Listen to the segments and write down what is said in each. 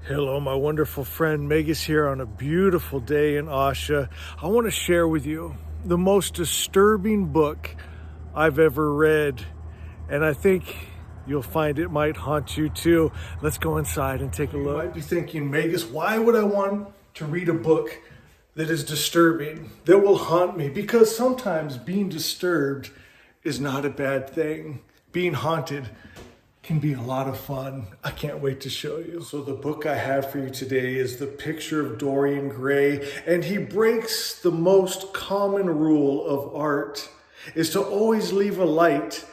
Hello, my wonderful friend Megas here on a beautiful day in Asha. I want to share with you the most disturbing book I've ever read, and I think you'll find it might haunt you too. Let's go inside and take a look. You might be thinking, Megas, why would I want to read a book that is disturbing, that will haunt me? Because sometimes being disturbed is not a bad thing. Being haunted can be a lot of fun. I can't wait to show you. So the book I have for you today is The Picture of Dorian Gray, and he breaks the most common rule of art, is to always leave a light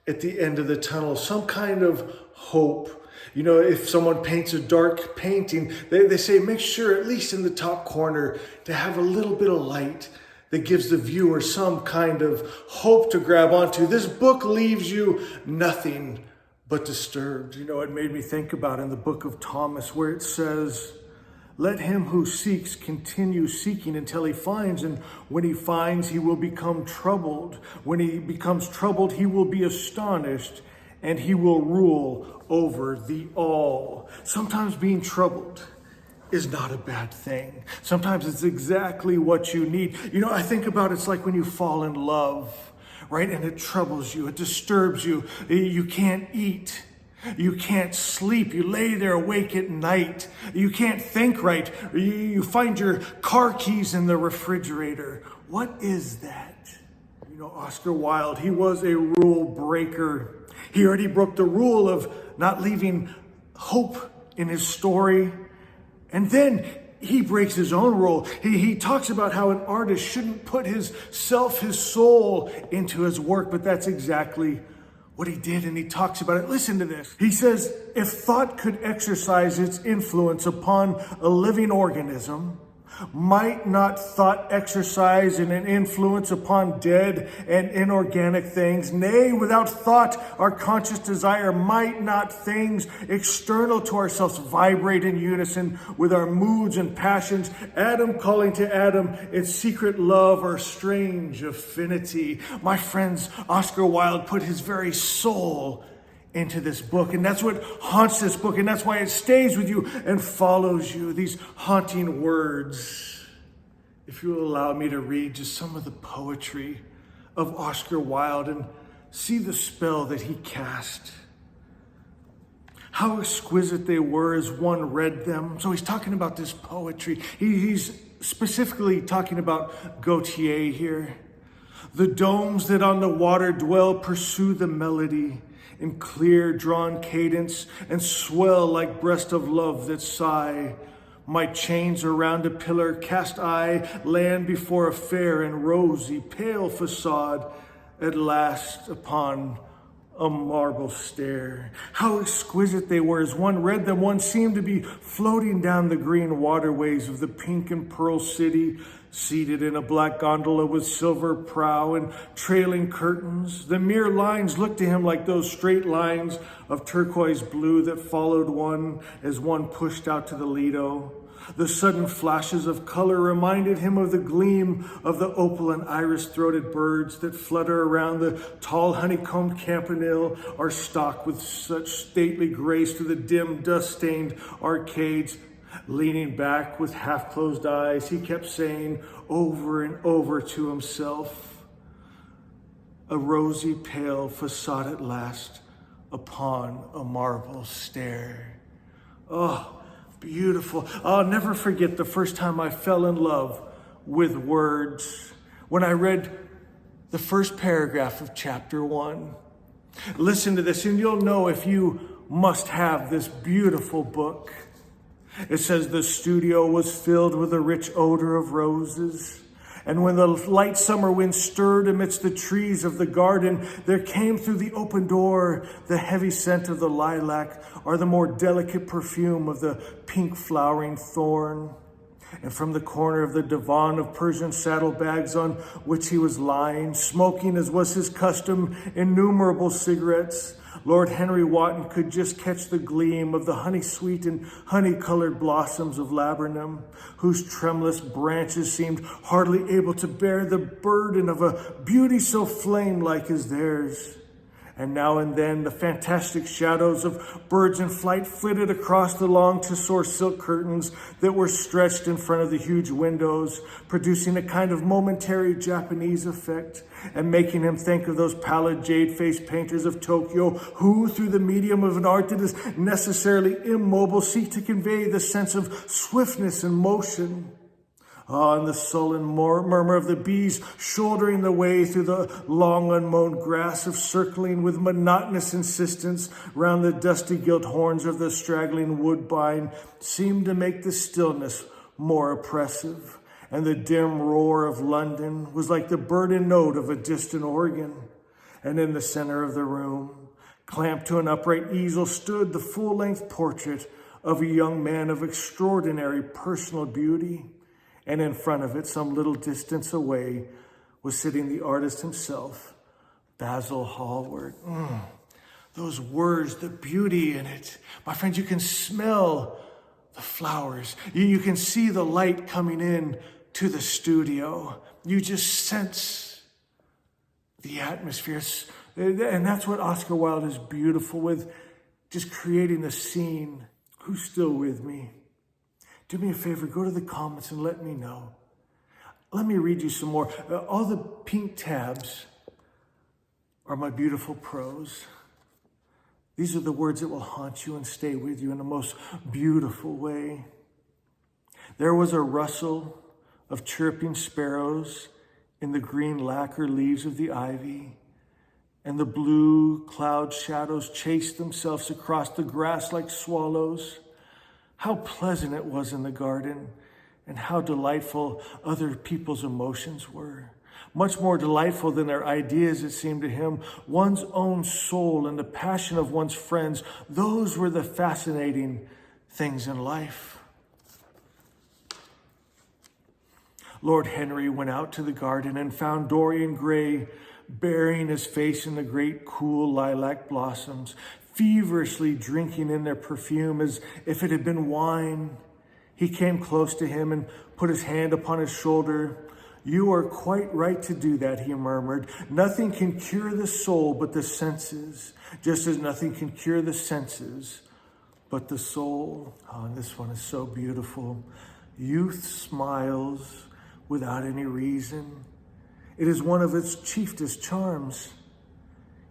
at the end of the tunnel, some kind of hope. You know, if someone paints a dark painting, they say make sure at least in the top corner to have a little bit of light that gives the viewer some kind of hope to grab onto. This book leaves you nothing but disturbed. You know, it made me think about in the book of Thomas where it says, let him who seeks continue seeking until he finds, and when he finds, he will become troubled. When he becomes troubled, he will be astonished, and he will rule over the all. Sometimes being troubled is not a bad thing. Sometimes it's exactly what you need. You know, I think about it's like when you fall in love, right? And it troubles you, it disturbs you. You can't eat, you can't sleep, you lay there awake at night, you can't think right, you find your car keys in the refrigerator. What is that? You know, Oscar Wilde, he was a rule breaker. He already broke the rule of not leaving hope in his story. And then he breaks his own rule. He talks about how an artist shouldn't put his soul into his work, but that's exactly what he did, and he talks about it. Listen to this. He says, if thought could exercise its influence upon a living organism, might not thought exercise an influence upon dead and inorganic things? Nay, without thought, our conscious desire, might not things external to ourselves vibrate in unison with our moods and passions, Adam calling to Adam in secret love or strange affinity? My friends, Oscar Wilde put his very soul into this book, and that's what haunts this book, and that's why it stays with you and follows you, these haunting words. If you will allow me to read just some of the poetry of Oscar Wilde and see the spell that he cast. How exquisite they were as one read them. So he's talking about this poetry. He's specifically talking about Gautier here. The domes that on the water dwell pursue the melody in clear drawn cadence and swell like breast of love that sigh. My chains around a pillar cast I land before a fair and rosy pale facade at last upon a marble stair. How exquisite they were. As one read them, one seemed to be floating down the green waterways of the pink and pearl city, seated in a black gondola with silver prow and trailing curtains. The mere lines looked to him like those straight lines of turquoise blue that followed one as one pushed out to the Lido. The sudden flashes of color reminded him of the gleam of the opal and iris-throated birds that flutter around the tall honeycombed campanile or stalk with such stately grace through the dim dust-stained arcades. Leaning back with half-closed eyes, he kept saying over and over to himself, a rosy pale facade at last upon a marble stair. Oh, beautiful. I'll never forget the first time I fell in love with words when I read the first paragraph of chapter 1. Listen to this and you'll know if you must have this beautiful book. It says the studio was filled with a rich odor of roses. And when the light summer wind stirred amidst the trees of the garden, there came through the open door the heavy scent of the lilac or the more delicate perfume of the pink flowering thorn. And from the corner of the divan of Persian saddlebags on which he was lying, smoking as was his custom innumerable cigarettes, Lord Henry Wotton could just catch the gleam of the honey-sweet and honey-colored blossoms of laburnum, whose tremulous branches seemed hardly able to bear the burden of a beauty so flame-like as theirs. and now and then the fantastic shadows of birds in flight flitted across the long tussore silk curtains that were stretched in front of the huge windows, producing a kind of momentary Japanese effect and making him think of those pallid jade-faced painters of Tokyo who, through the medium of an art that is necessarily immobile, seek to convey the sense of swiftness and motion. Ah, and the sullen murmur of the bees shouldering the way through the long unmown grass, of circling with monotonous insistence round the dusty gilt horns of the straggling woodbine, seemed to make the stillness more oppressive. And the dim roar of London was like the burdened note of a distant organ. And in the center of the room, clamped to an upright easel, stood the full-length portrait of a young man of extraordinary personal beauty. And in front of it, some little distance away, was sitting the artist himself, Basil Hallward. Those words, the beauty in it. My friends, you can smell the flowers. You can see the light coming in to the studio. You just sense the atmosphere. And that's what Oscar Wilde is beautiful with, just creating the scene. Who's still with me? Do me a favor, go to the comments and let me know. Let me read you some more. All the pink tabs are my beautiful prose. These are the words that will haunt you and stay with you in the most beautiful way. There was a rustle of chirping sparrows in the green lacquer leaves of the ivy, and the blue cloud shadows chased themselves across the grass like swallows. How pleasant it was in the garden, and how delightful other people's emotions were. Much more delightful than their ideas, it seemed to him. One's own soul and the passion of one's friends, those were the fascinating things in life. Lord Henry went out to the garden and found Dorian Gray burying his face in the great cool lilac blossoms, feverishly drinking in their perfume as if it had been wine. He came close to him and put his hand upon his shoulder. "You are quite right to do that," he murmured. "Nothing can cure the soul but the senses, just as nothing can cure the senses but the soul." Oh, and this one is so beautiful. "Youth smiles without any reason. It is one of its chiefest charms."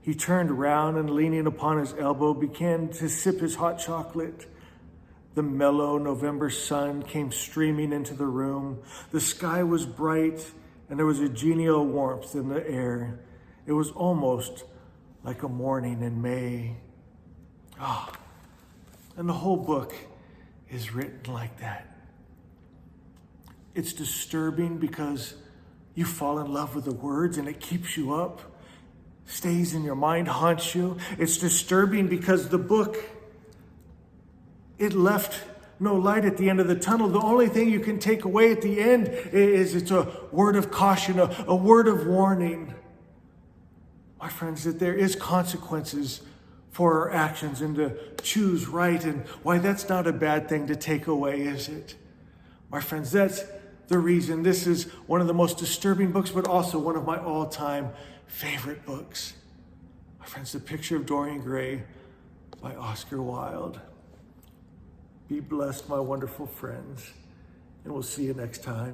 He turned round and, leaning upon his elbow, began to sip his hot chocolate. The mellow November sun came streaming into the room. The sky was bright, and there was a genial warmth in the air. It was almost like a morning in May. And the whole book is written like that. It's disturbing because you fall in love with the words and it keeps you up, stays in your mind, haunts you. It's disturbing because the book, it left no light at the end of the tunnel. The only thing you can take away at the end is it's a word of caution, a word of warning. My friends, that there is consequences for our actions and to choose right, and why that's not a bad thing to take away, is it? My friends, that's the reason this is one of the most disturbing books, but also one of my all-time favorite books. My friends, The Picture of Dorian Gray by Oscar Wilde. Be blessed, my wonderful friends, and we'll see you next time.